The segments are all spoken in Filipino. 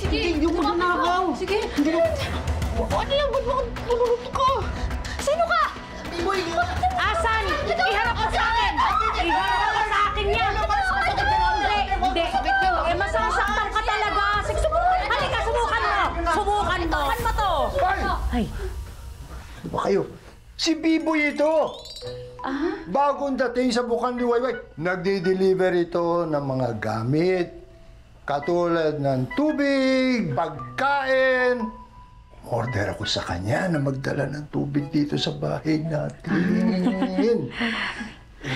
Sige, hindi ko magnanakaw. Sige. Ano yan? Ba't maluluto ka? Sino ka? Biboy! Asan? Iharap ka sa akin! Iharap ka sa akin yan! Hindi! Eh, masasaktan ka talaga! Sige, subukan! Halika, subukan mo! Subukan mo! Subukan mo to! Ay! Ano ba kayo? Si Biboy ito! Bagong dating sa Bukang Liwayway, nagdi-deliver ito ng mga gamit. Katulad ng tubig, pagkain. Order ako sa kanya na magdala ng tubig dito sa bahay natin.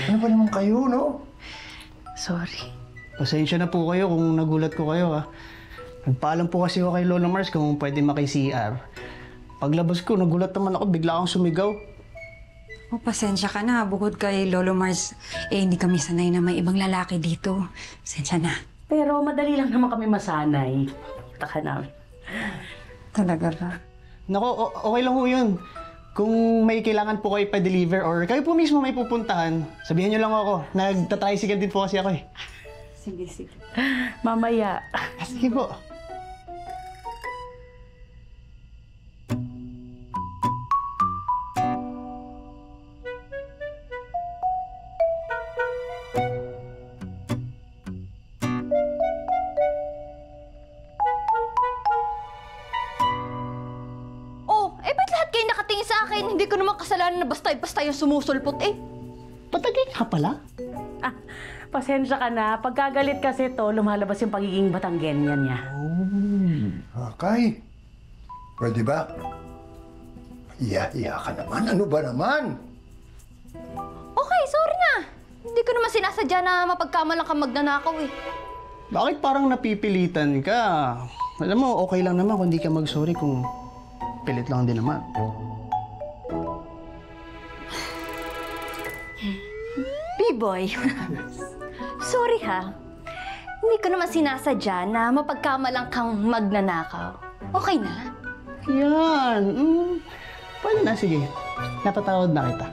Ano ba naman kayo, no? Sorry. Pasensya na po kayo kung nagulat ko kayo, ha. Nagpaalam po kasi ako kay Lola Mars kung pwede maki-CR. Paglabas ko, nagulat naman ako, bigla akong sumigaw. Oh, pasensya ka na. Bukod kay Lolo Mars, hindi kami sanay na may ibang lalaki dito. Pasensya na. Pero madali lang naman kami masanay. Taka namin. Talaga ba? Nako, okay lang ho yun. Kung may kailangan po kayo pa-deliver or kayo po mismo may pupuntahan, sabihan niyo lang ako. Nagta-tricycle din po kasi ako eh. Sige, sige. Mamaya. Sige po. Ba't lahat kayo nakatingin sa akin? Hindi ko naman kasalanan na basta yung sumusulpot eh. Patagay ka pala? Ah, pasensya ka na. Pagkagalit kasi to, lumalabas yung pagiging Batanggenyan niya. Akay, pwede ba? Iya ka naman. Ano ba naman? Okay, sorry na. Hindi ko naman sinasadya na mapagkamalang ka magnanakaw eh. Bakit parang napipilitan ka? Alam mo, okay lang naman kung di ka mag-sorry kung pilit lang din naman. B-boy, sorry ha. Hindi ko naman sinasadya na mapagkamalang kang magnanakaw. Okay na? Yan. Pwede na, sige. Napatawad na kita.